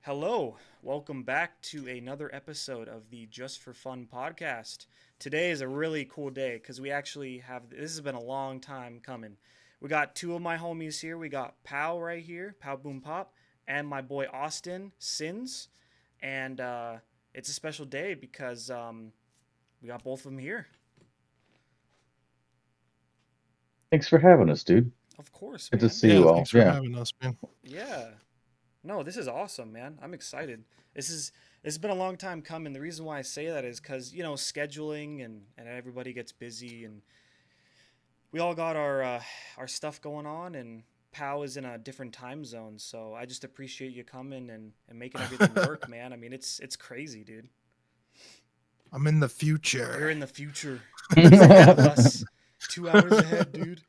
Hello, welcome back to another episode of the Just for Fun podcast. Today is a really cool day because we actually have this has been a long time coming. We got two of my homies here. We got Pow right here, Powboompop, and my boy Austin, SiNns. And it's a special day because we got both of them here. Thanks for having us, dude. Of course, Good to man. see Yeah, you all. thanks for Yeah. having us, man. Yeah. No, this is awesome, man. I'm excited. It's been a long time coming. The reason why I say that is because scheduling and everybody gets busy and we all got our stuff going on and Pow is in a different time zone. So I just appreciate you coming and making everything work, man. I mean, it's crazy, dude. I'm in the You're future. in the future. He's ahead of us, 2 hours ahead, dude.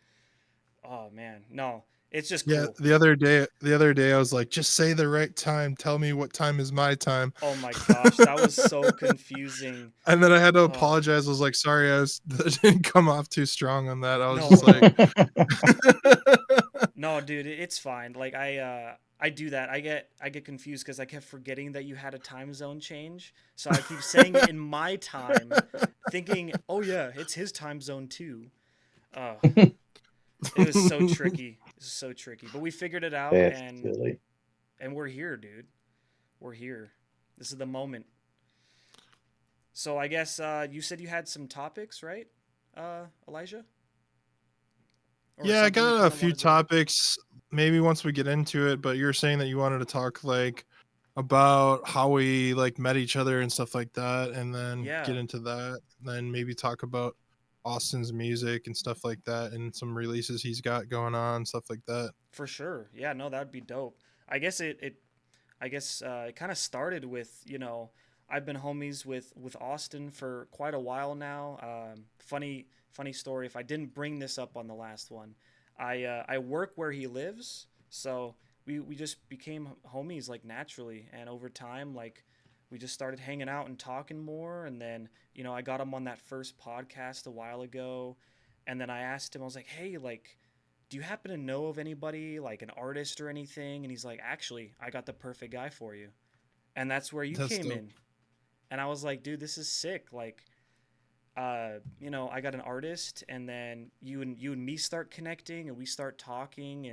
Oh man, no, it's just Yeah, cool. the other day I was like, just say the right time. Tell me what time is my time. Oh my gosh, that was so confusing. And then I had to Oh, apologize. I was like, sorry, that didn't come off too strong on that. I was no, just like, no. No, dude, it's fine. Like I do that. I get confused because I kept forgetting that you had a time zone change. So I keep saying it in my time, thinking, "Oh yeah, it's his time zone too." Uh, it was so tricky. It was so tricky. But we figured it out That's and silly. we're here, dude. We're here. This is the moment. So I guess you said you had some topics, right? Elijah? Or yeah, I something you got a kind of few wanted to. topics. Maybe once we get into it, but you're saying that you wanted to talk like about how we like met each other and stuff like that, and then Yeah, get into that. Then maybe talk about Austin's music and stuff like that, and some releases he's got going on, stuff like that. for sure. Yeah, no, that'd be dope. I guess it kind of started with I've been homies with Austin for quite a while now. Funny story. If I didn't bring this up on the last one, I work where he lives, so we just became homies like naturally, and over time we just started hanging out and talking more, and then I got him on that first podcast a while ago, and then I asked him, I was like, hey, like, do you happen to know of anybody, like an artist or anything? And he's like, actually, I got the perfect guy for you. And that's where you That's came dope. in. And I was like, dude, this is sick. Like, I got an artist, and then you and me start connecting, and we start talking,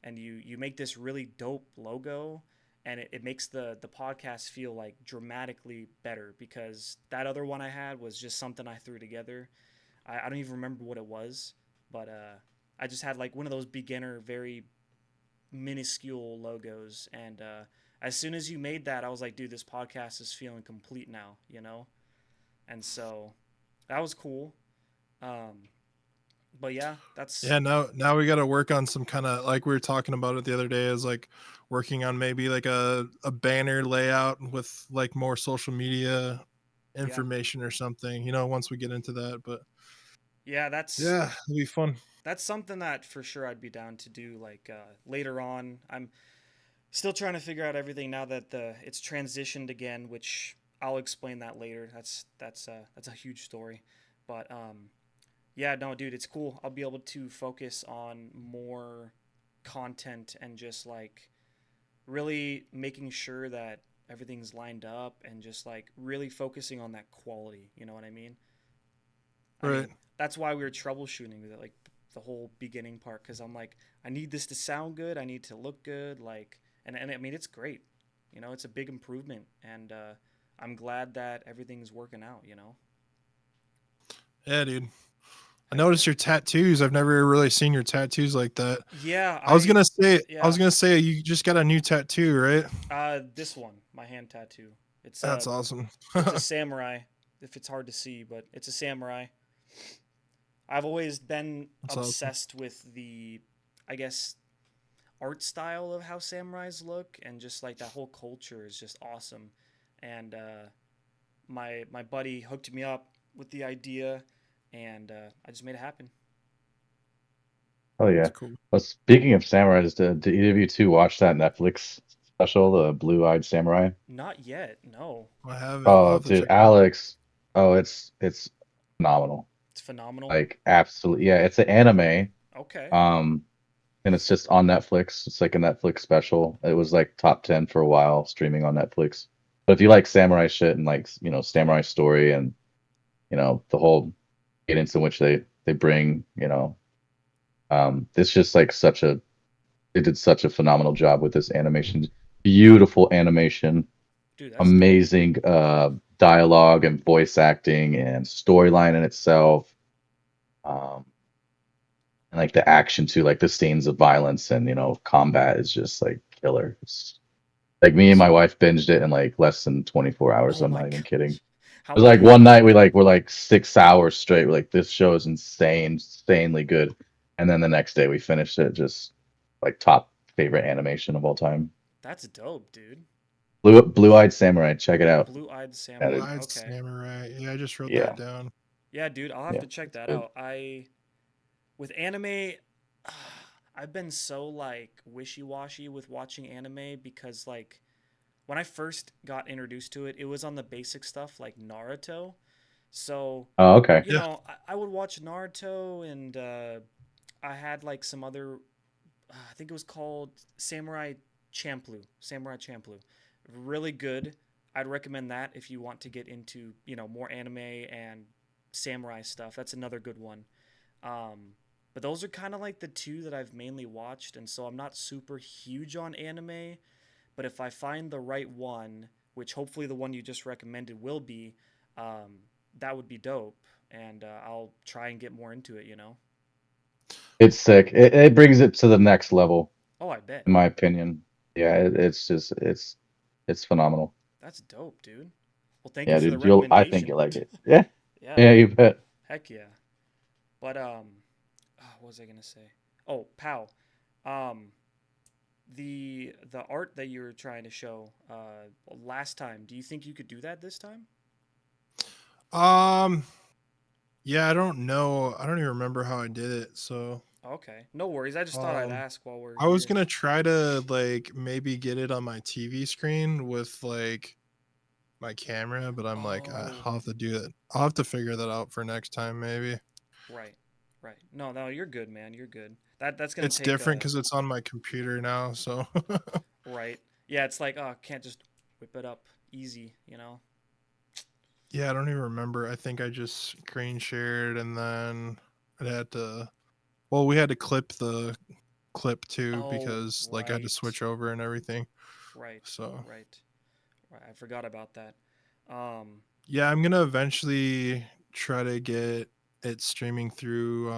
and you make this really dope logo, and it makes the podcast feel like dramatically better because that other one I had was just something I threw together. I don't even remember what it was, but I just had like one of those beginner, very minuscule logos, and as soon as you made that, I was like, dude, this podcast is feeling complete now. And so that was cool. Um, but yeah, that's Yeah, now we got to work on some kind of like we were talking about it the other day, is like working on maybe like a banner layout with like more social media yeah, information or something, once we get into that. But yeah, that's yeah, it'll be fun. that's something that for sure I'd be down to do like later on. I'm still trying to figure out everything now that the it's transitioned again, which I'll explain that later. That's a huge story, but yeah, no, dude, it's cool. I'll be able to focus on more content and just like really making sure that everything's lined up and just like really focusing on that quality. You know what I mean? I Right. mean, that's why we were troubleshooting with it, like the whole beginning part, because I'm like, I need this to sound good. I need to look good. Like, and I mean, it's great. It's a big improvement, and I'm glad that everything's working out. Yeah, dude. I Heck noticed yeah. your tattoos. I've never really seen your tattoos like that. Yeah, I was I gonna say, I was yeah. gonna say you just got a new tattoo, right? This one, my hand tattoo. It's That's a awesome. it's a samurai. If it's hard to see, but it's a samurai. I've always been That's awesome. obsessed with the, I guess, art style of how samurais look, and just like that whole culture is just awesome. And my buddy hooked me up with the idea, and I just made it happen. Oh That's yeah. cool. Well, speaking of samurais, did either of you two watch that Netflix special, The Blue-Eyed Samurai? Not yet, no. I have it. I'll Oh, have to dude, check it out. Alex. Oh, it's phenomenal. It's phenomenal. Like absolutely, yeah. It's an anime. Okay. Um, and it's just on Netflix. It's like a Netflix special. It was like top 10 for a while streaming on Netflix. But if you like samurai shit and like, samurai story and, the whole cadence in which they bring, it's just like they did such a phenomenal job with this animation. Beautiful animation, Dude, that's dope. amazing dialogue and voice acting and storyline in itself. Um, and like the action too, like the scenes of violence and combat is just like killer. It's, like me and my wife binged it in like less than 24 hours. Oh I'm my not even kidding. gosh. It How was like many? one night we're like 6 hours straight. We're like, this show is insanely good. And then the next day we finished it, just like top favorite animation of all time. That's dope, dude. Blue-Eyed Samurai, check it out. Blue-eyed Yeah, samurai. Blue-eyed Okay. samurai. Yeah, I just wrote that yeah, down. Yeah, dude, I'll have yeah, to check it's that good. out. With anime, I've been so like wishy-washy with watching anime because like when I first got introduced to it, it was on the basic stuff like Naruto. So, Oh, okay. Yeah. I would watch Naruto and I had like some other I think it was called Samurai Champloo. Really good. I'd recommend that if you want to get into, more anime and samurai stuff. That's another good one. But those are kind of like the two that I've mainly watched, and so I'm not super huge on anime. But if I find the right one, which hopefully the one you just recommended will be, um, that would be dope, and I'll try and get more into it. It's sick. It brings it to the next level, Oh, I bet. in my opinion. Yeah, it's just it's phenomenal. That's dope, dude. Well, thank you Yeah, for the dude, I think recommendation. you like it. Yeah, Yeah, yeah, you man. bet. Heck yeah. But what was I gonna say? Oh, pal. Um, the art that you were trying to show last time. Do you think you could do that this time? Um. Yeah, I don't know. I don't even remember how I did it. So, Okay, no worries. I just thought I'd um, ask while we're I was here. gonna try to like maybe get it on my TV screen with like my camera, but I'm like, Oh, I'll have to do it. I'll have to figure that out for next time, maybe. right, right. No, no, you're good, man. You're good. That's gonna It's take different a because it's on my computer now. So, right. Yeah, it's like can't just whip it up easy. yeah, I don't even remember. I think I just screen shared and then I had to. Well, we had to clip the clip too Oh, because like I had to right, switch over and everything. right, So, right, right. I forgot about that. Um, yeah, I'm gonna eventually try to get it streaming through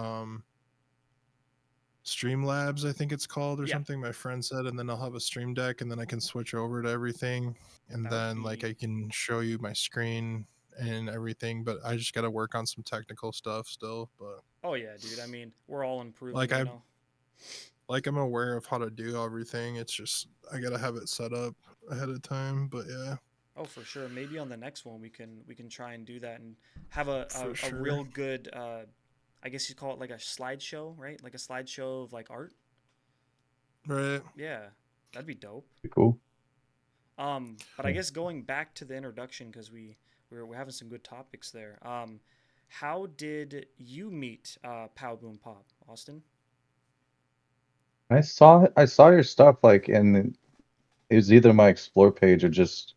Streamlabs, I think it's called or yeah, something. My friend said, and then I'll have a stream deck, and then I can switch over to everything, and that would then like be. I can show you my screen and everything. But I just got to work on some technical stuff still. But Oh yeah, dude. I mean, we're all improving, like you I know. I'm aware of how to do everything. It's just I gotta have it set up ahead of time. But yeah, Oh, for sure. Maybe on the next one we can try and do that and have a for a, a sure. real good. I guess you call it like a slideshow, right? Like a slideshow of like art. Right. Yeah, that'd be dope. Cool. But I guess going back to the introduction because we're having some good topics there. How did you meet Pow Boom Pop, Austin? I saw your stuff like in it was either my explore page or just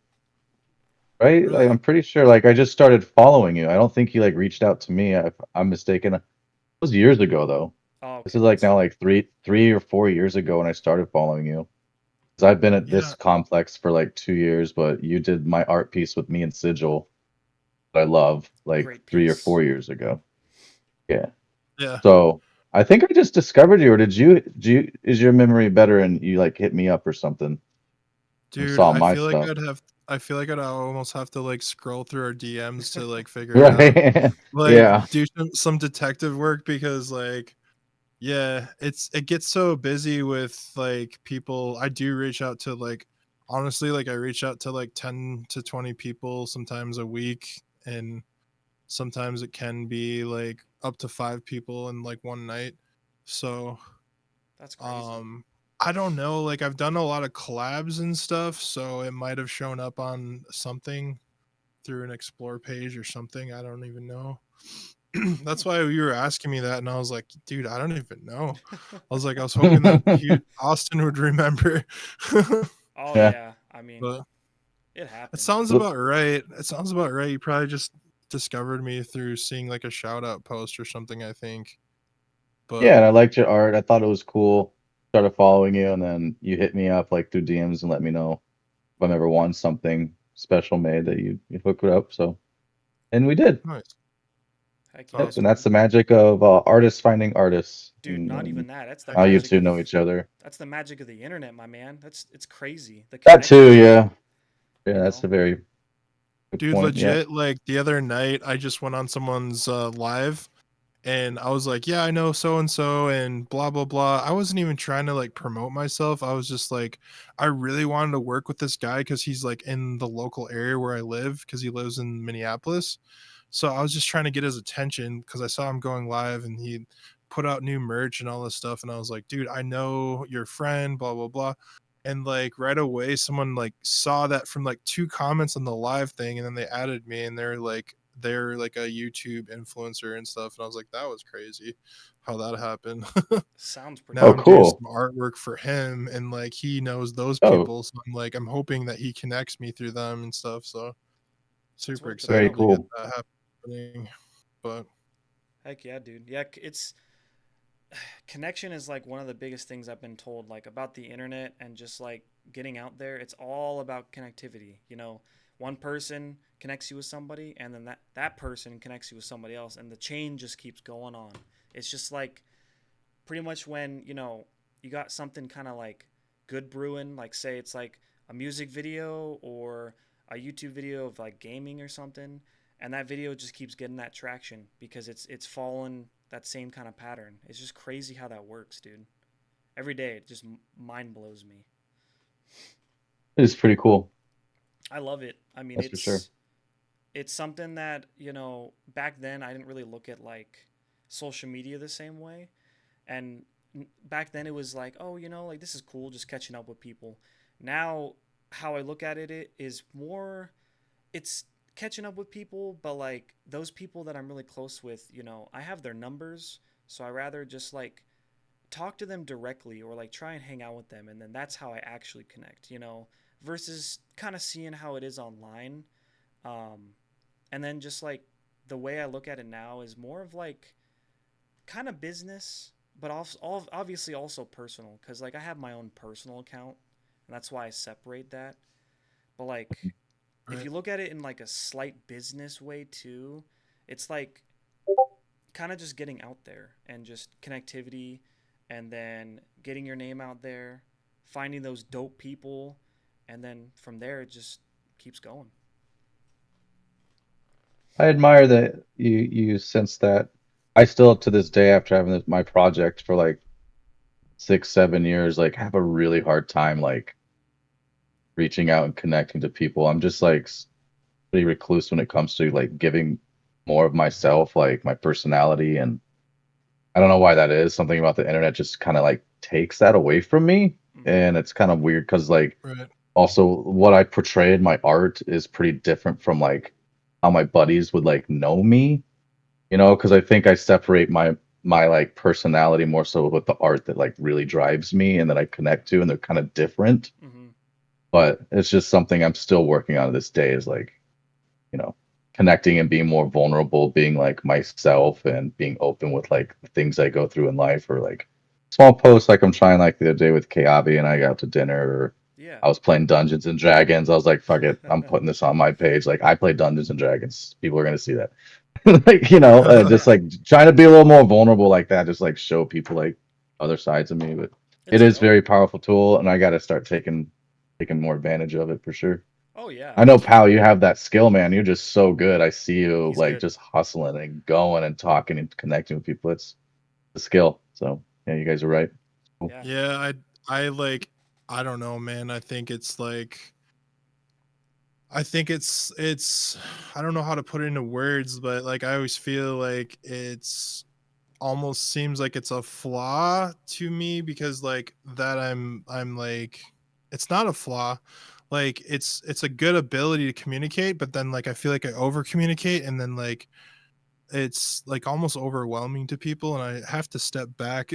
right. Like, Right. I'm pretty sure like I just started following you. I don't think you like reached out to me. If I'm mistaken. It was years ago though. Oh, This okay, is like that's now fair. like three or 4 years ago when I started following you. 'Cause I've been at this Yeah. complex for like 2 years, but you did my art piece with me and Sigil that I love like Great 3 or 4 years ago. Yeah. Yeah. So I think I just discovered you, or is your memory better and you like hit me up or something and Dude, saw my stuff? I feel like I'd almost have to like scroll through our DMs to like figure it out. Right. Like Yeah. do some detective work because like yeah, it gets so busy with like people. I do reach out to like honestly like I reach out to like 10 to 20 people sometimes a week, and sometimes it can be like up to 5 people in like one night. So That's crazy. um I don't know, like I've done a lot of collabs and stuff, so it might have shown up on something through an explore page or something. I don't even know. That's why you were asking me that, and I was like, dude, I don't even know. I was like, I was hoping that Austin would remember. Oh Yeah. yeah, I mean, But it it happens, sounds dude. about right. It sounds about right. You probably just discovered me through seeing like a shout out post or something, I think. Yeah, But and I liked your art. I thought it was cool. Started following you, and then you hit me up like through DMs and let me know if I'm ever want something special made that you hook it up. So, and we did. nice. Heck yeah, Yep, and Awesome. that's dude. the magic of artists finding artists, Dude, not and even that. That's the Heck how you yeah. magic two of know each other. that's the magic of the internet, my man. It's crazy. The That too, connections, yeah, yeah, you that's know. a very good Dude, point. Yeah, legit, like the other night, I just went on someone's live and I was like, yeah, I know so and so and blah blah blah. I wasn't even trying to like promote myself. I was just like, I really wanted to work with this guy because he's like in the local area where I live because he lives in Minneapolis. So I was just trying to get his attention because I saw him going live and he put out new merch and all this stuff. And I was like, dude, I know your friend, blah blah blah. And like right away, someone like saw that from like two comments on the live thing, and then they added me, and they're like a YouTube influencer and stuff. And I was like, that was crazy how that happened. Sounds pretty Now oh, I'm doing crazy. cool. some artwork for him, and like he knows those Oh, people. So I'm like, I'm hoping that he connects me through them and stuff. So That's super what it's very excited about, to get man. cool. that happening. But Heck yeah, dude. Yeah, it's connection is like one of the biggest things I've been told, like about the internet and just like getting out there. It's all about connectivity. You know, one person connects you with somebody, and then that person connects you with somebody else, and the chain just keeps going on. It's just like pretty much when you got something kind of like good brewing, like say it's like a music video or a YouTube video of like gaming or something, and that video just keeps getting that traction because it's following that same kind of pattern. It's just crazy how that works, dude. Every day it just mind blows me. It's pretty cool. I love it. I mean, That's for sure. it's something that back then I didn't really look at like social media the same way. And back then it was like, oh, like this is cool, just catching up with people. Now, how I look at it is more, it's catching up with people, but like those people that I'm really close with, I have their numbers, so I rather just like talk to them directly or like try and hang out with them, and then that's how I actually connect, versus kind of seeing how it is online. Um, and then just like the way I look at it now is more of like kind of business, but also obviously also personal because like I have my own personal account, and that's why I separate that. But like if right. you look at it in like a slight business way too, it's like kind of just getting out there and just connectivity, and then getting your name out there, finding those dope people, and then from there it just keeps going. I admire that you sense that. I still to this day after having my project for like 6 7 years, like have a really hard time like reaching out and connecting to people. I'm just like pretty recluse when it comes to like giving more of myself, like my personality, and I don't know why that is. Something about the internet just kind of like takes that away from me, Mm-hmm. and it's kind of weird because like Right. also what I portray in my art is pretty different from like how my buddies would like know me, because I think I separate my like personality more so with the art that like really drives me and that I connect to, and they're kind of different. Mm-hmm. But it's just something I'm still working on to this day is like, you know, connecting and being more vulnerable, being like myself and being open with like the things I go through in life, or like small posts like I'm trying like the other day with Kayabi and I got to dinner, or Yeah. I was playing Dungeons and Dragons. I was like, fuck it, I'm putting this on my page. Like I play Dungeons and Dragons. People are gonna see that. Like, just Yeah. like trying to be a little more vulnerable like that, just like show people like other sides of me. But it It's is dope. very powerful tool, and I got to start taking more advantage of it for sure. Oh yeah. I know, pal, you have that skill, man. You're just so good. I see you He's like good. just hustling and going and talking and connecting with people. It's a skill. So yeah, you guys are right. Cool. Yeah. Yeah, I like I don't know, man. I think it's I don't know how to put it into words, but like I always feel like it's almost seems like it's a flaw to me because like that I'm like it's not a flaw. Like it's a good ability to communicate, but then like I feel like I over communicate and then like it's like almost overwhelming to people, and I have to step back.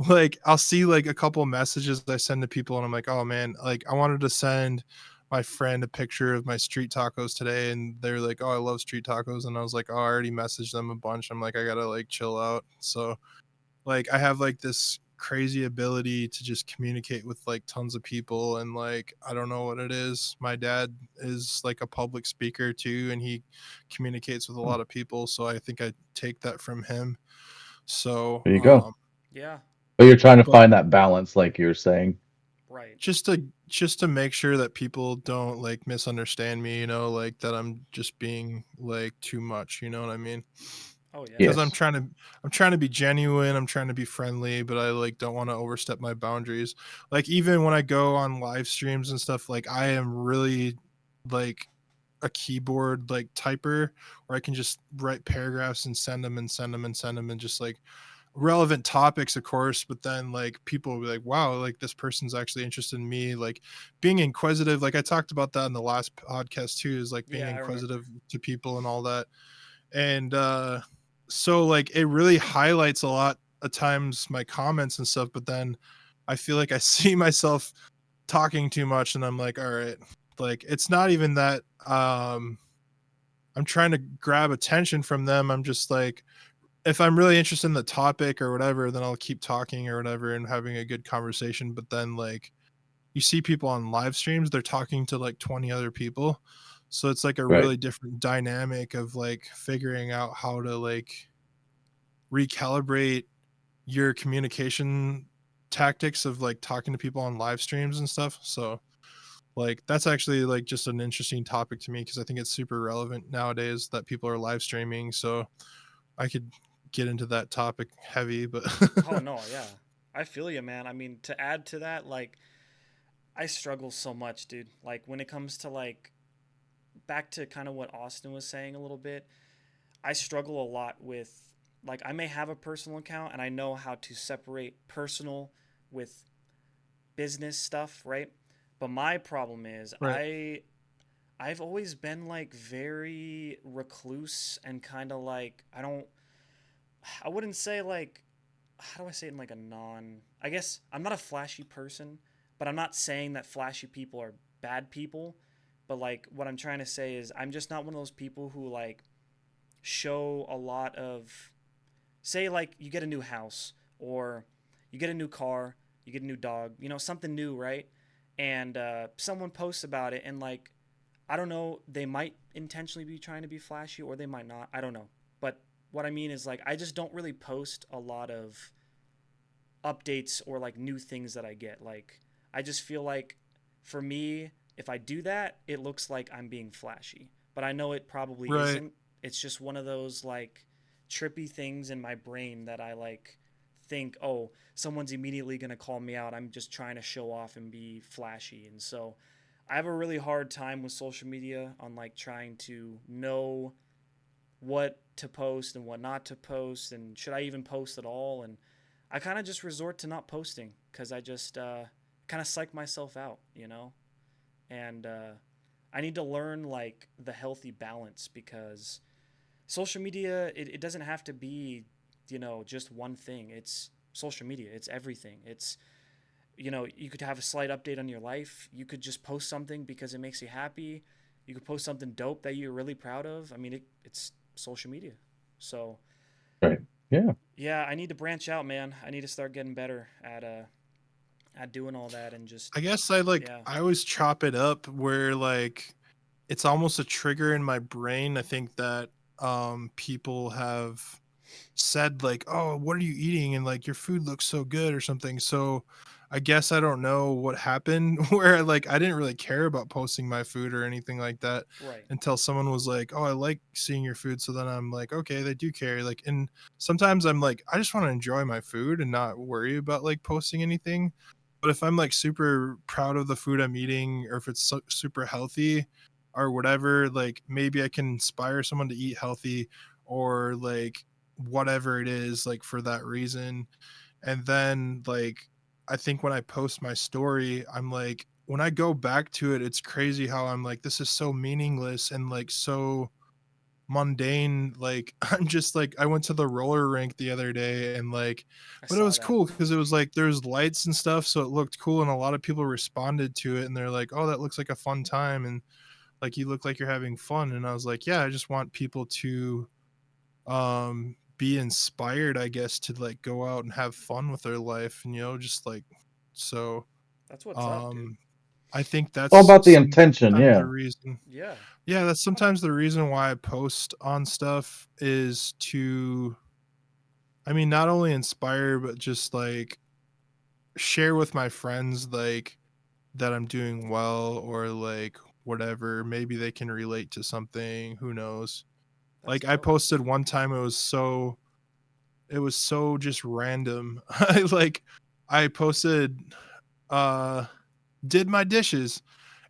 Like I'll see like a couple messages I send to people, and I'm like, oh man, like I wanted to send my friend a picture of my street tacos today, and they're like, oh, I love street tacos, and I was like, oh, I already messaged them a bunch. I'm like, I gotta like chill out. So like I have like this crazy ability to just communicate with like tons of people, and like I don't know what it is. My dad is like a public speaker too, and he communicates with a Oh, lot of people, so I think I take that from him. So there you go. Yeah. But you're trying to but find that balance, like you're saying. Right. just to make sure that people don't like misunderstand me, like that I'm just being like too much, you know what I mean? Oh yeah. Because Yes. I'm trying to be genuine, I'm trying to be friendly, but I like don't want to overstep my boundaries. Like even when I go on live streams and stuff, like I am really like a keyboard like typer, where I can just write paragraphs and send them and send them and send them, and just like relevant topics, of course, but then like people will be like, wow, like this person's actually interested in me, like being inquisitive. Like I talked about that in the last podcast too, is like being Yeah, I remember. inquisitive to people and all that. And so like it really highlights a lot of times my comments and stuff, but then I feel like I see myself talking too much, and I'm like, all right, like it's not even that I'm trying to grab attention from them. I'm just like, if I'm really interested in the topic or whatever, then I'll keep talking or whatever and having a good conversation. But then like you see people on live streams, they're talking to like 20 other people. So it's like a Right. really different dynamic of like figuring out how to like recalibrate your communication tactics of like talking to people on live streams and stuff. So like that's actually like just an interesting topic to me, because I think it's super relevant nowadays that people are live streaming. So I could get into that topic heavy, but Oh no, yeah. I feel you, man. I mean, to add to that, like I struggle so much, dude. Like when it comes to like back to kind of what Austin was saying a little bit, I struggle a lot with like I may have a personal account and I know how to separate personal with business stuff, right? But my problem is right, I've always been like very recluse and kind of like I wouldn't say like how do I say it in like a non I guess I'm not a flashy person, but I'm not saying that flashy people are bad people. But like what I'm trying to say is I'm just not one of those people who like show a lot of say like you get a new house or you get a new car, you get a new dog, something new, right? And someone posts about it and like I don't know, they might intentionally be trying to be flashy or they might not. I don't know. But what I mean is like I just don't really post a lot of updates or like new things that I get. Like I just feel like for me, if I do that, it looks like I'm being flashy. But I know it probably right, isn't. It's just one of those like trippy things in my brain that I like think, "Oh, someone's immediately going to call me out. I'm just trying to show off and be flashy." And so I have a really hard time with social media on like trying to know what to post and what not to post and should I even post at all, and I kind of just resort to not posting because I just kind of psych myself out, and I need to learn like the healthy balance because social media it doesn't have to be just one thing. It's social media, it's everything. It's you could have a slight update on your life, you could just post something because it makes you happy, you could post something dope that you're really proud of. I mean it's social media. So Right. Yeah. yeah, I need to branch out, man. I need to start getting better at doing all that and just I guess I like yeah. I always chop it up where like it's almost a trigger in my brain. I think that people have said like, "Oh, what are you eating?" and like your food looks so good or something. So I guess I don't know what happened where like I didn't really care about posting my food or anything like that Right. until someone was like, "Oh, I like seeing your food." So then I'm like, "Okay, they do care." Like, and sometimes I'm like, I just want to enjoy my food and not worry about like posting anything. But if I'm like super proud of the food I'm eating, or if it's super healthy or whatever, like maybe I can inspire someone to eat healthy, or like whatever it is, like for that reason. And then like I think when I post my story, I'm like, when I go back to it, it's crazy how I'm like, this is so meaningless and like so mundane. Like I'm just like I went to the roller rink the other day and like, I but it saw was that. cool because it was like there's lights and stuff, so it looked cool, and a lot of people responded to it, and they're like, "Oh, that looks like a fun time," and like you look like you're having fun, and I was like, "Yeah, I just want people to be inspired, I guess, to like go out and have fun with their life, and just like so." That's what's up, dude. Um, I think It's all that's about the intention, sometimes the yeah. reason. Yeah. Yeah, that's sometimes the reason why I post on stuff is to, I mean, not only inspire, but just like share with my friends, like that I'm doing well or like whatever. Maybe they can relate to something. Who knows? That's Like I dope. posted one time, it was so just random. I like, I posted, uh, did my dishes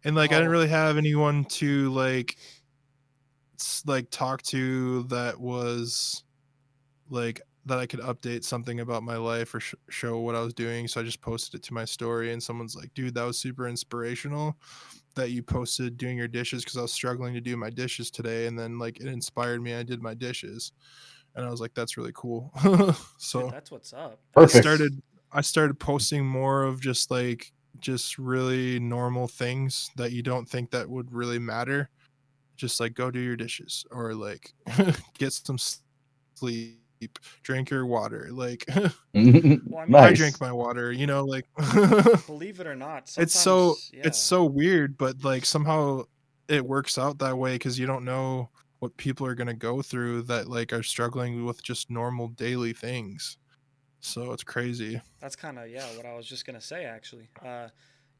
and like I didn't Oh, really have anyone to like talk to that was like that I could update something about my life or show what I was doing. So I just posted it to my story, and someone's like, "Dude, that was super inspirational that you posted doing your dishes because I was struggling to do my dishes today, and then like it inspired me. I did my dishes, and I was like, that's really cool." dude, So that's what's up. I That's Perfect. started I started posting more of just really normal things that you don't think that would really matter, just like go do your dishes or like get some sleep, drink your water. Like well, I I mean, drink Nice. my water, like believe it or not, it's so sometimes, it's yeah. so weird, but like somehow it works out that way because you don't know what people are gonna go through that like are struggling with just normal daily things. So it's crazy. That's kind of, yeah, what I was just going to say, actually.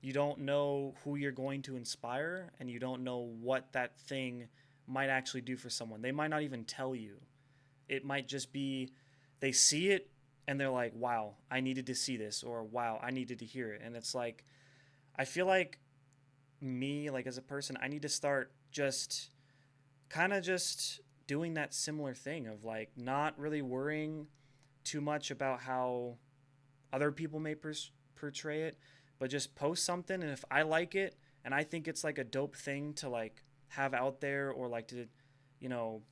You don't know who you're going to inspire, and you don't know what that thing might actually do for someone. They might not even tell you. It might just be they see it and they're like, wow, I needed to see this, or wow, I needed to hear it. And it's like, I feel like me, like as a person, I need to start just kind of just doing that similar thing of like not really worrying too much about how other people may portray it, but just post something. And if I like it and I think it's like a dope thing to like have out there or like to, you know,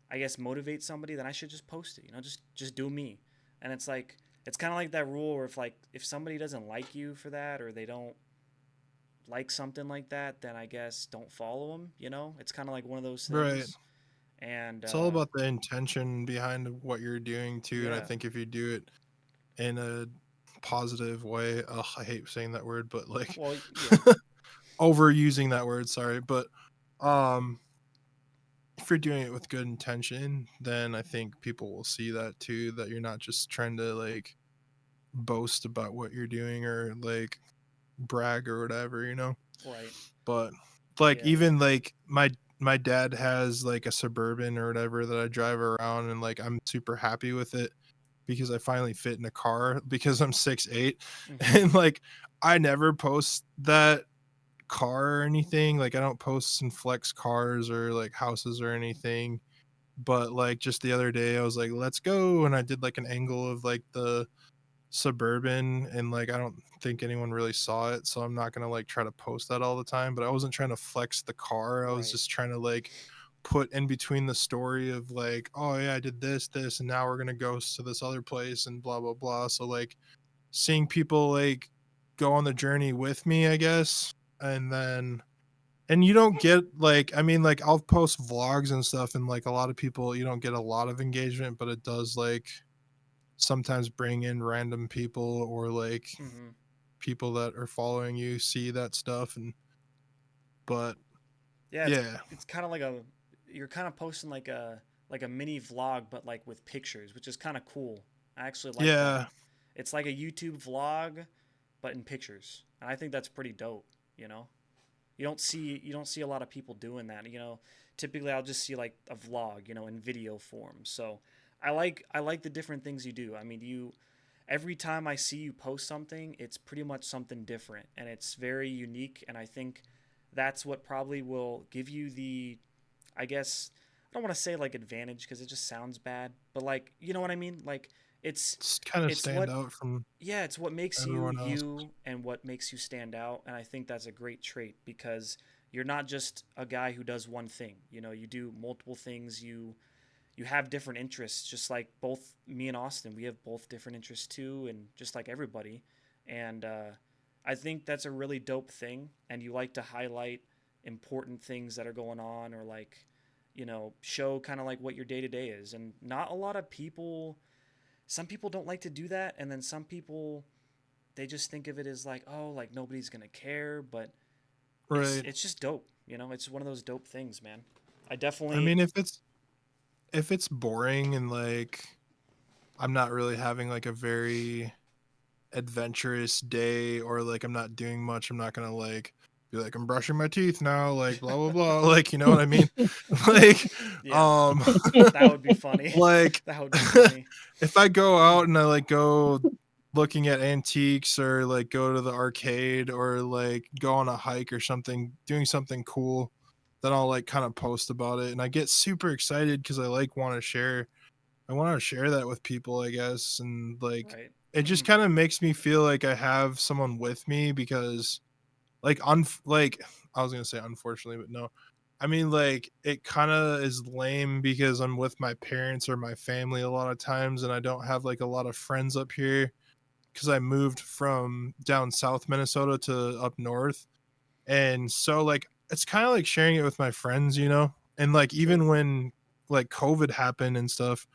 I guess motivate somebody, then I should just post it. Just do me. And it's like it's kind of like that rule where if somebody doesn't like you for that or they don't like something like that, then I guess don't follow them. It's kind of like one of those Right. things. And It's all about the intention behind what you're doing too. And I yeah, think if you do it in a positive way, oh, I hate saying that word, but like well, yeah, overusing that word, sorry. But um if you're doing it with good intention, then I think people will see that too, that you're not just trying to like boast about what you're doing or like brag or whatever. right, But like yeah, even like my dad has like a suburban or whatever that I drive around, and like I'm super happy with it because I finally fit in a car because I'm 6'8", mm-hmm. and like I never post that car or anything. Like I don't post and flex cars or like houses or anything. But like just the other day I was like, let's go, and I did like an angle of like the suburban, and like I don't think anyone really saw it, so I'm not gonna like try to post that all the time. But I wasn't trying to flex the car, I was Right, just trying to like put in between the story of like, oh yeah, I did this, and now we're gonna go to this other place and blah blah blah. So like seeing people like go on the journey with me, I guess. And then and you don't get like, I mean, like I'll post vlogs and stuff, and like a lot of people, you don't get a lot of engagement, but it does like sometimes bring in random people or like mm-hmm. people that are following you see that stuff. And but Yeah, yeah. it's kind of like you're kind of posting like a mini vlog, but like with pictures, which is kind of cool. I actually like that. Yeah. It's like a YouTube vlog, but in pictures, and I think that's pretty dope. You know, you don't see a lot of people doing that. Typically I'll just see like a vlog, in video form. So I like the different things you do. I mean, every time I see you post something, it's pretty much something different and it's very unique. And I think that's what probably will give you the, I guess, I don't want to say like advantage because it just sounds bad, but like, you know what I mean? Like it's, It's kind of it's stand what, out from yeah, it's what makes you everyone else. you and what makes you stand out. And I think that's a great trait because you're not just a guy who does one thing. You know, you do multiple things. You have different interests, just like both me and Austin. We have both different interests too, and just like everybody. And I think that's a really dope thing. And you like to highlight important things that are going on, or like, you know, show kind of like what your day to day is. And not a lot of people. Some people don't like to do that, and then some people they just think of it as like, oh, like nobody's gonna care. But Right. it's just dope. You know, it's one of those dope things, man. I I definitely mean, if it's boring and like I'm not really having like a very adventurous day, or like I'm not doing much, I'm not gonna like be like I'm brushing my teeth now, like blah blah blah, like, you know what I mean? Like, yeah, um that would be funny. like That would be funny. if I go out and I like go looking at antiques, or like go to the arcade, or like go on a hike or something, doing something cool, then I'll like kind of post about it, and I get super excited because I like I want to share that with people, I guess. And like, Right. it just kind of makes me feel like I have someone with me, because like I was going to say unfortunately, but no. I mean, like, it kind of is lame because I'm with my parents or my family a lot of times, and I don't have like a lot of friends up here because I moved from down south Minnesota to up north. And so like it's kind of like sharing it with my friends, you know? And like True. even when like COVID happened and stuff,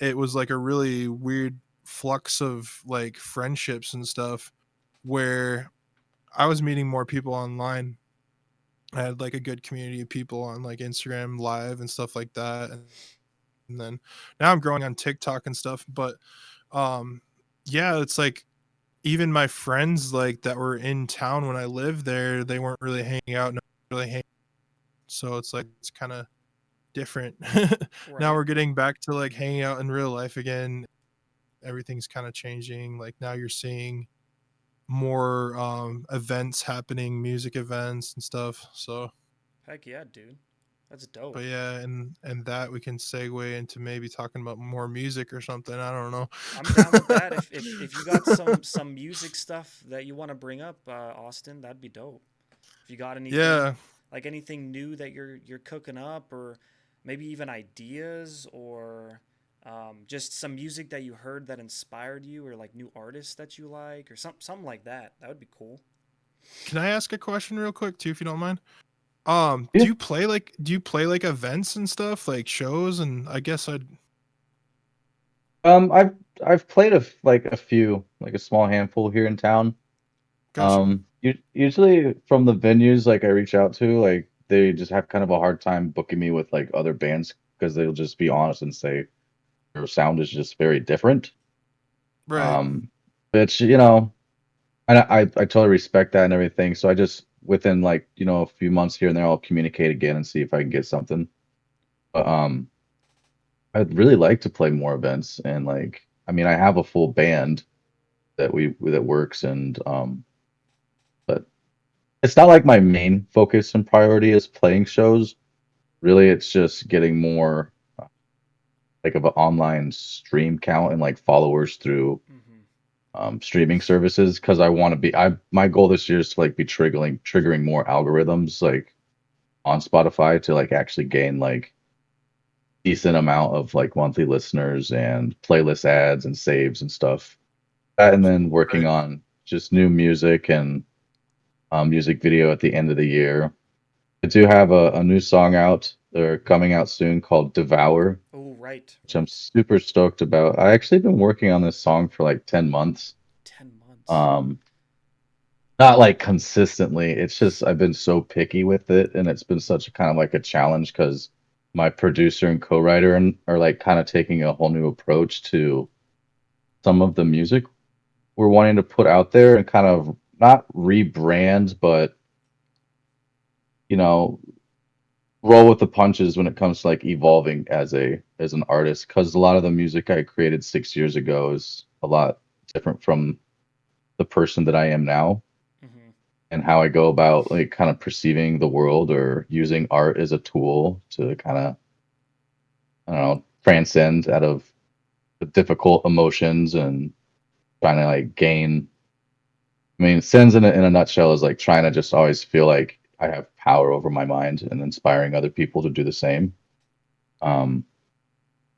it was like a really weird flux of like friendships and stuff, where I was meeting more people online. I had like a good community of people on like Instagram live and stuff like that. And then now I'm growing on TikTok and stuff. But um yeah, it's like even my friends like that were in town when I lived there, they weren't really hanging out, no really hanging. So it's like it's kind of different. Now Right. we're getting back to like hanging out in real life again. Everything's kind of changing. Like now you're seeing more events happening, music events and stuff. So, Heck yeah, dude. That's dope. but yeah, and that we can segue into maybe talking about more music or something. I don't know. I'm down with that. If you got some music stuff that you want to bring up, Austin, that'd be dope. If you got anything Yeah. like anything new that you're cooking up, or maybe even ideas, or just some music that you heard that inspired you, or like new artists that you like, or something like that. That would be cool. Can I ask a question real quick too, if you don't mind? Yeah. Do you play like events and stuff, like shows? And I guess I'd I've played like a few, like a small handful here in town. gotcha. Usually from the venues like I reach out to, like they just have kind of a hard time booking me with like other bands because they'll just be honest and say your sound is just very different. Right. Um, which you know, and I totally respect that and everything. So I just within like a few months here and there, I'll communicate again and see if I can get something. But I'd really like to play more events and like I mean I have a full band that works and but it's not like my main focus and priority is playing shows. Really, it's just getting more like of an online stream count and like followers through Hmm. streaming services because I want to be. I my goal this year is to like be triggering more algorithms like on Spotify to like actually gain like decent amount of like monthly listeners and playlist ads and saves and stuff. That and then working Right. on just new music and music video at the end of the year. I do have a new song out. They're coming out soon called "DEVOUR," Oh, right, which I'm right. super stoked about. I actually been working on this song for like 10 months. 10 months. Um, Not like consistently. It's just I've been so picky with it, and it's been such a kind of like a challenge because my producer and co-writer are like kind of taking a whole new approach to some of the music we're wanting to put out there and kind of not rebrand, but you know, roll with the punches when it comes to like evolving as an artist. Because a lot of the music I created 6 years ago is a lot different from the person that I am now Hmm. and how I go about like kind of perceiving the world or using art as a tool to kind of I don't know transcend out of the difficult emotions and trying to like gain. I mean, sins in a nutshell is like trying to just always feel like I have power over my mind and inspiring other people to do the same. Um,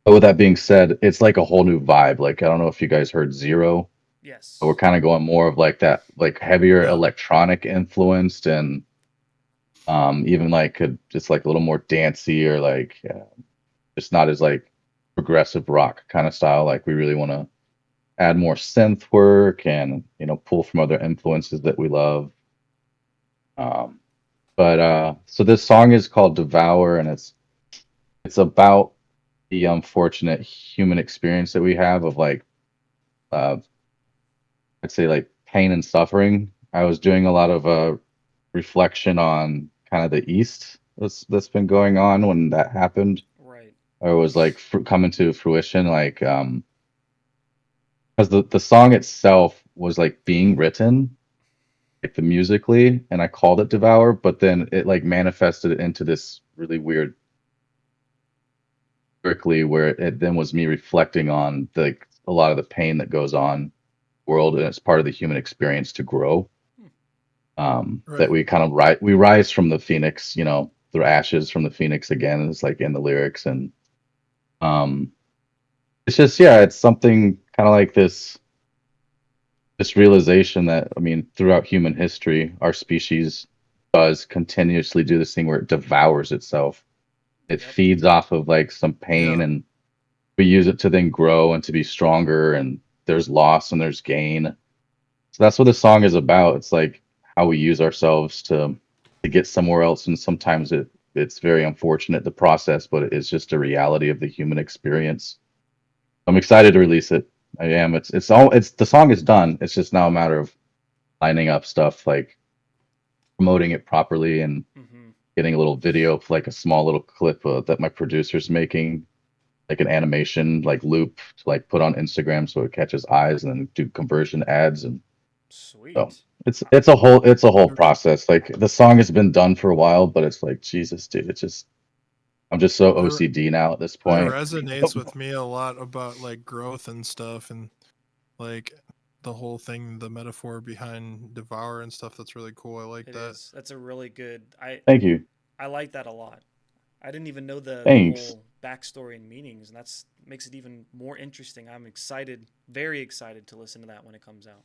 but with that being said, it's like a whole new vibe. Like I don't know if you guys heard Zero, but we're Yes. kind of going more of like that, like heavier Yeah. electronic influenced, and even like just like a little more dancey, or like just not as like progressive rock kind of style. Like we really want to add more synth work and pull from other influences that we love. Um, but so this song is called Devour, and it's about the unfortunate human experience that we have of like uh, I'd say like pain and suffering. I was doing a lot of reflection on kind of the East that's been going on when that happened, Right. or was like coming to fruition. Like because the song itself was like being written like the musically, and I called it Devour, but then it like manifested into this really weird lyrically where it then was me reflecting on like a lot of the pain that goes on world, and it's part of the human experience to grow. Hmm. That Right. we kind of rise from the phoenix, through ashes from the phoenix again. It's like in the lyrics, and um, it's just yeah, it's something kind of like this realization that I mean, throughout human history, our species does continuously do this thing where it devours itself. It Yep. feeds off of like some Yeah. pain, and we use it to then grow and to be stronger. And there's loss and there's gain. So that's what the song is about. It's like how we use ourselves to get somewhere else, and sometimes it's very unfortunate the process, but it's just a reality of the human experience. I'm excited to release it. I am. It's the song is done. It's just now a matter of lining up stuff, like promoting it properly and Mm-hmm. getting a little video, like a small little clip that my producer's making, like an animation, like loop to like put on Instagram so it catches eyes, and then do conversion ads. And so Sweet. it's a whole process. Like the song has been done for a while, but it's like Jesus, dude. It's just I'm just so It, OCD now at this it point. resonates with me a lot about like growth and stuff, and like the whole thing, the metaphor behind devour and stuff. That's really cool. I like It that. is. That's a really good. Thank you. I like that a lot. I didn't even know the Thanks. whole backstory and meanings, and that's makes it even more interesting. I'm excited, very excited to listen to that when it comes out.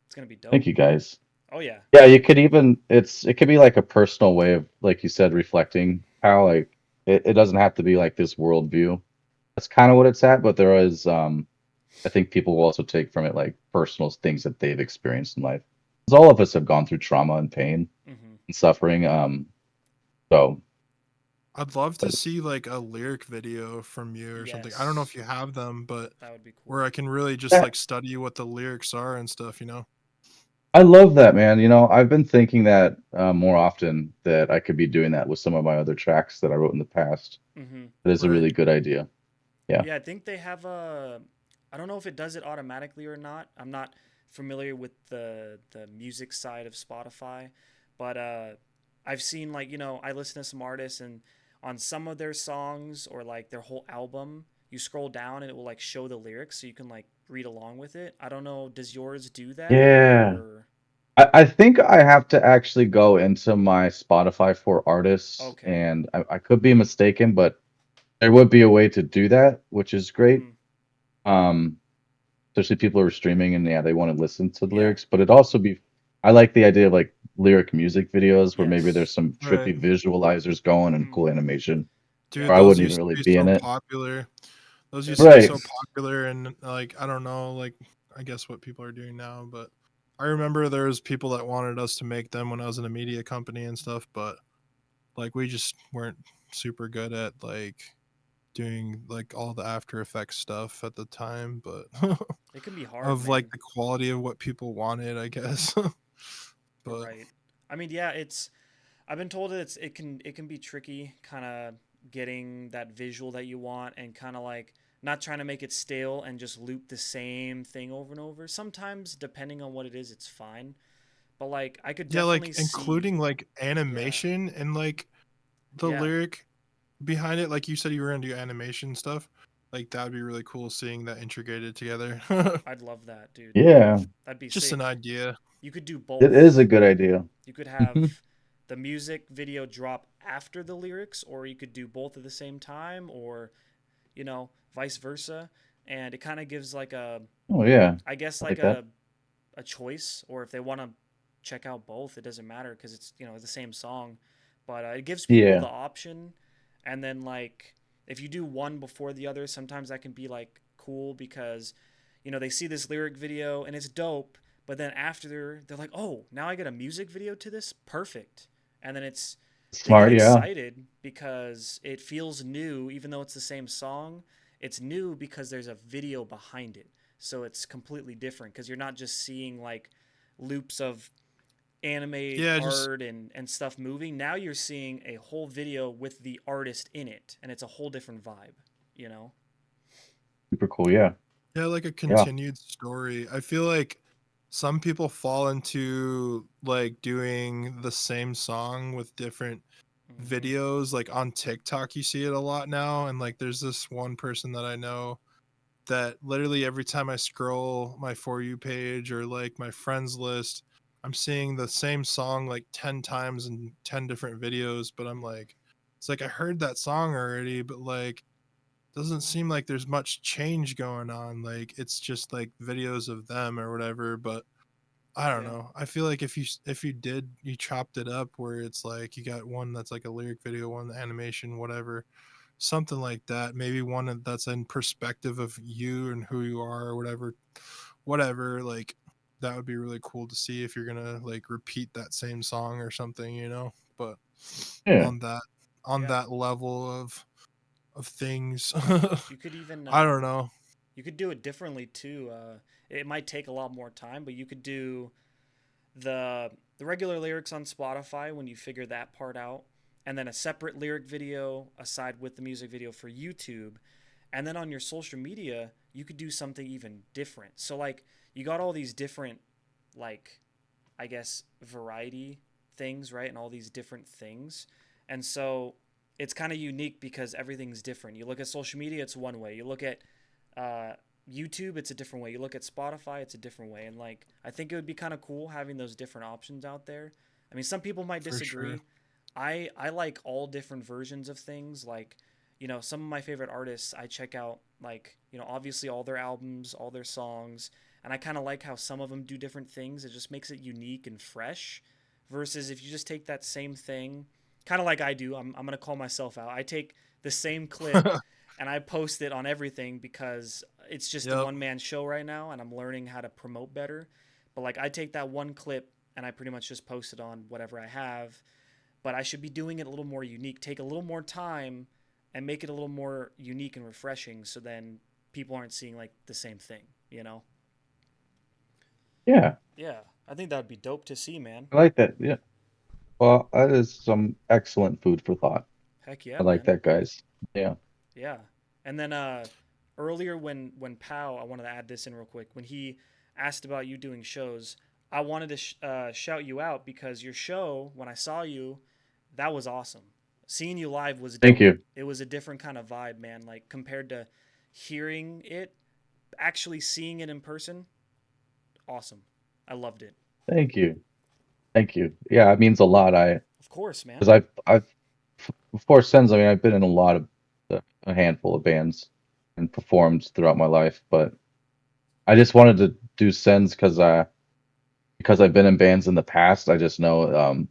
It's gonna be Thank dope. you guys. Oh yeah. Yeah, you could even it could be like a personal way of, like you said, reflecting how like it doesn't have to be like this worldview. That's kind of what it's at, but there is I think people will also take from it like personal things that they've experienced in life. Because all of us have gone through trauma and pain Mm-hmm. and suffering. So I'd love to see like a lyric video from you or something. I don't know if Yes, you have them, but that would be where cool. I can really just yeah, like study what the lyrics are and stuff, you know? I love that, man. I've been thinking that more often that I could be doing that with some of my other tracks that I wrote in the past. Mm-hmm. That is a Right. really good idea. Yeah. Yeah, I think they have a. I don't know if it does it automatically or not. I'm not familiar with the music side of Spotify, but I've seen like I listen to some artists and on some of their songs or like their whole album, you scroll down and it will like show the lyrics so you can like read along with it. I don't know. Does yours do that Yeah. or? I think I have to actually go into my Spotify for artists, Okay. and I could be mistaken, but there would be a way to do that, which is great. Mm-hmm. Um, Especially people who are streaming and yeah, they want to listen to the Yeah. lyrics, but I like the idea of like lyric music videos where maybe there's Yes. some Right. trippy visualizers going and Mm-hmm. cool animation, Yep. Dude, or I those wouldn't even used to really be be in so it. popular. Those used to be Right. so popular, and like I don't know, like I guess what people are doing now, but I remember there was people that wanted us to make them when I was in a media company and stuff, but like we just weren't super good at like doing like all the After Effects stuff at the time, but It can be hard, of like man. the quality of what people wanted, I guess. But Right. I mean, yeah, it's I've been told that it can be tricky kind of getting that visual that you want and kind of like not trying to make it stale and just loop the same thing over and over. Sometimes depending on what it is, it's fine. But like I could yeah, like definitely see including like yeah. animation and like the Yeah. lyric behind it, like you said you were gonna do animation stuff, like that'd be really cool seeing that integrated together. I'd love that, dude. Yeah, That'd be Just an sick. idea. You could do it is both. a good idea. You could have the music video drop after the lyrics, or you could do both at the same time, or vice versa. And it kind of gives like a, Oh yeah, I guess I like like that. a choice, or if they want to check out both, it doesn't matter because it's the same song, but it gives people Yeah, the option. And then like if you do one before the other, sometimes that can be like cool because they see this lyric video and it's dope, but then after they're like, oh, now I get a music video to this, perfect. And then they get smart. Yeah, excited because it feels new, even though it's the same song. It's new because there's a video behind it, so it's completely different because you're not just seeing like loops of anime Yeah, just art and stuff moving. Now you're seeing a whole video with the artist in it, and it's a whole different vibe, you know? super cool. Yeah, yeah, like a yeah, continued story. I feel like some people fall into like doing the same song with different Mm-hmm. videos. Like on TikTok, you see it a lot now. And like, there's this one person that I know that literally every time I scroll my For You page or like my friends list, I'm seeing the same song like 10 times in 10 different videos. But I'm like, it's like I heard that song already, but like, doesn't seem like there's much change going on. Like, it's just like videos of them or whatever. But I don't Yeah. know. I feel like if you chopped it up where it's like you got one that's like a lyric video, one animation, whatever, something like that. Maybe one that's in perspective of you and who you are or whatever. Like that would be really cool to see if you're gonna like repeat that same song or something. But yeah, on that on Yeah. that level of things, You could even I don't know. you could do it differently too. It might take a lot more time, but you could do the the regular lyrics on Spotify when you figure that part out, and then a separate lyric video aside with the music video for YouTube. And then on your social media, you could do something even different. So like you got all these different, like, I guess, variety things, right? And all these different things. And so it's kind of unique because everything's different. You look at social media, it's one way. You look at uh, YouTube, it's a different way. You look at Spotify, it's a different way. And like, I think it would be kind of cool having those different options out there. I mean, some people might For sure. disagree. I like all different versions of things. Like, some of my favorite artists, I check out like, obviously all their albums, all their songs, and I kind of like how some of them do different things. It just makes it unique and fresh. Versus if you just take that same thing, kind of like I do, I'm gonna call myself out. I take the same clip and I post it on everything because it's just a Yep, one man show right now, and I'm learning how to promote better. But like I take that one clip and I pretty much just post it on whatever I have. But I should be doing it a little more unique. Take a little more time and make it a little more unique and refreshing, so then people aren't seeing like the same thing, you know? yeah. Yeah, I think that would be dope to see, man. I like that. Yeah. Well, that is some excellent food for thought. Heck I yeah, like man. that, guys. Yeah. Yeah. And then earlier when Pow, I wanted to add this in real quick. When he asked about you doing shows, I wanted to shout you out because your show, when I saw you, that was awesome. Seeing you live was Thank dope. you. It was a different kind of vibe, man. Like compared to hearing it, actually seeing it in person, awesome. I loved it. Thank you. Thank you. Yeah, it means a lot. Of course, man. Because before SiNns, I mean, I've been in a lot of, a handful of bands and performed throughout my life, but I just wanted to do SiNns because I've been in bands in the past. I just know,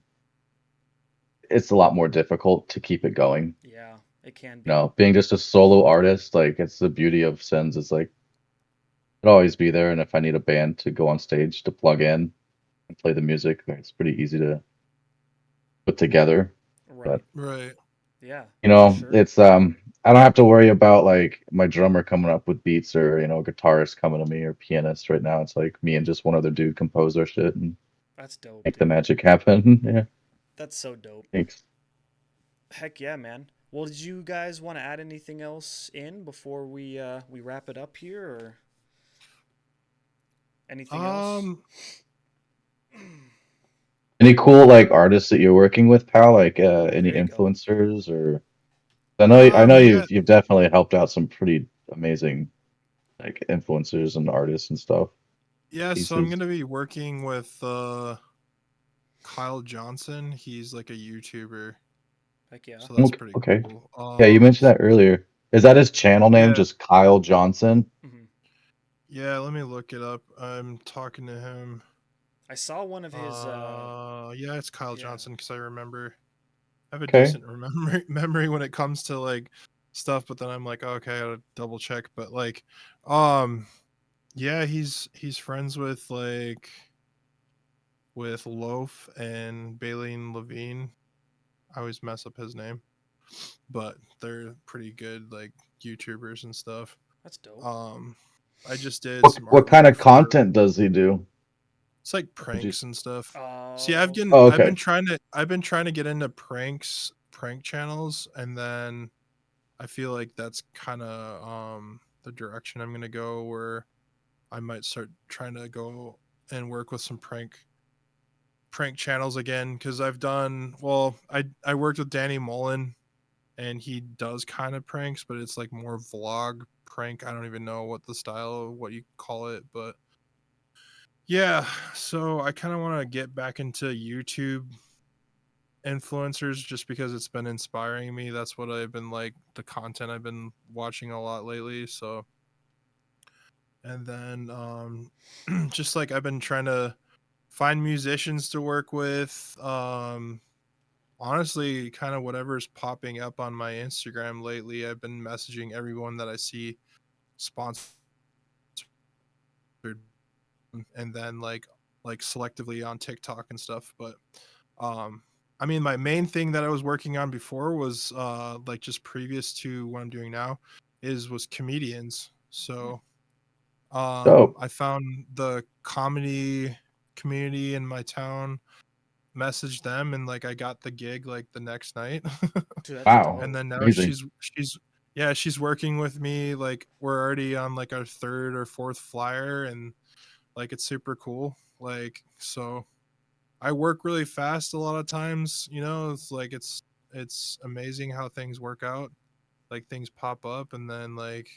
it's a lot more difficult to keep it going. Yeah, it can You be. know, being just a solo artist, like it's the beauty of SiNns. It's like it'll always be there, and if I need a band to go on stage to plug in and play the music, it's pretty easy to put together. But Right. right. Yeah, for sure. it's I don't have to worry about like my drummer coming up with beats or a guitarist coming to me or pianist. Right now it's like me and just one other dude compose our shit and That's dope, make the dude. magic happen. Yeah, That's so dope. thanks. Heck yeah, man. Well, did you guys want to add anything else in before we wrap it up here, or anything else? Um, Any cool like artists that you're working with, pal? Like Ooh, any there you go. influencers or I know yeah, you've definitely helped out some pretty amazing like influencers and artists and stuff. yeah. So I'm Pieces. gonna be working with Kyle Johnson. He's like a YouTuber, Heck yeah. so that's pretty Okay. cool. Yeah, you mentioned that earlier. Is that his channel name? Yeah. Just Kyle Johnson? Hmm. Yeah, let me look it up. I'm talking to him. I saw one of his. Yeah, it's Kyle Yeah. Johnson because I remember. I have a Okay. decent memory when it comes to like stuff, but then I'm like, okay, I gotta double check. But like, yeah, he's friends with Loaf and Baleen Levine. I always mess up his name, but they're pretty good like YouTubers and stuff. That's dope. I just did What some what kind artwork of for. content does he do? It's like Would you? pranks and stuff. See, Oh. Oh, I've okay. been trying to get into prank channels, and then I feel like that's kind of the direction I'm gonna go, where I might start trying to go and work with some prank channels again, because I've done well. I worked with Danny Mullen, and he does kind of pranks, but it's like more vlog prank. I don't even know what you call it, but yeah. So I kind of want to get back into YouTube influencers just because it's been inspiring me. That's what I've been like, the content I've been watching a lot lately. So, and then just like I've been trying to find musicians to work with. Honestly, kind of whatever's popping up on my Instagram lately. I've been messaging everyone that I see sponsored, and then like selectively on TikTok and stuff. But um I mean, my main thing that I was working on before was like just previous to what I'm doing now was comedians. So Dope. I found the comedy community in my town, messaged them, and like I got the gig like the next night. Dude, that's Wow. And dope. then now Amazing. she's working with me. Like we're already on like our third or fourth flyer, and like it's super cool. Like, so I work really fast a lot of times, it's like it's amazing how things work out. Like things pop up, and then like,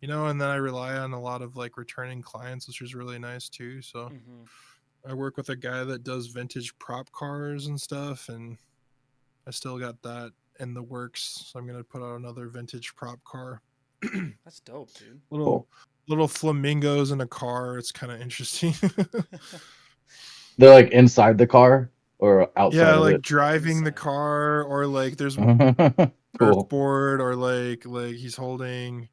and then I rely on a lot of like returning clients, which is really nice too. So Hmm. I work with a guy that does vintage prop cars and stuff, and I still got that in the works. So I'm gonna put out another vintage prop car. That's dope, dude. little Cool. little flamingos in a car. It's kind of interesting. They're like inside the car or Yeah, outside of like it? driving the Inside. car, or like there's Cool. surfboard, or like he's holding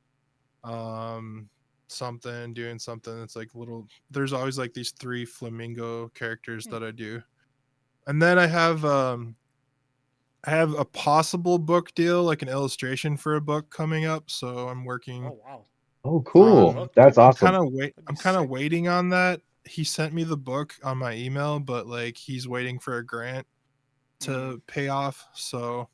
um something, doing something. It's like little, there's always like these three flamingo characters Hmm. that I do. And then I have a possible book deal, like an illustration for a book coming up, so I'm Oh working wow. Oh, For a cool. on book, That's dude. awesome. That'd be I'm kind of sick. waiting on that. He sent me the book on my email, but like he's waiting for a grant Hmm. to pay off, so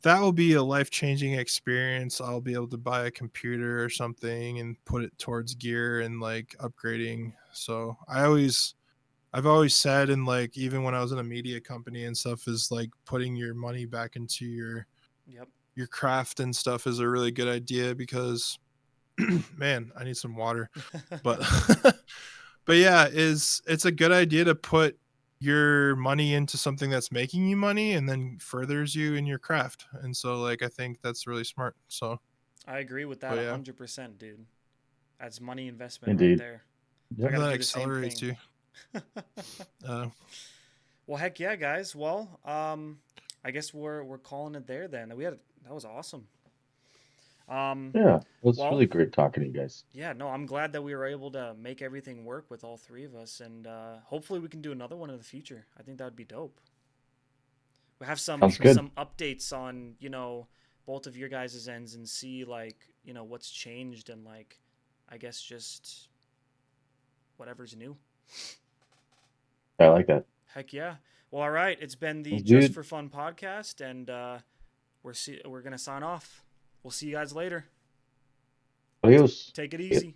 that will be a life-changing experience. I'll be able to buy a computer or something and put it towards gear and like upgrading. So I've always said, and like even when I was in a media company and stuff, is like putting your money back into Yep. your craft and stuff is a really good idea, because man, I need some water. But but yeah, it's a good idea to put your money into something that's making you money and then furthers you in your craft. And so like I think that's really smart. So, I agree with that but yeah, 100%, dude. That's money investment right Indeed. there. I Yep. got to that do the same accelerates thing. you. Uh, Well, heck yeah, guys. Well, I guess we're calling it there then. That was awesome. Um, Yeah. It was well, really great talking to you guys. yeah, no, I'm glad that we were able to make everything work with all three of us, and hopefully we can do another one in the future. I think that would be dope. We have Sounds good. some updates on both of your guys' ends and see like what's changed and like I guess just whatever's new. I like that. Heck yeah. Well, all right. It's been the Well, Just dude, for Fun podcast, and we're gonna sign off. We'll see you guys later. adios. Take it Yeah. easy.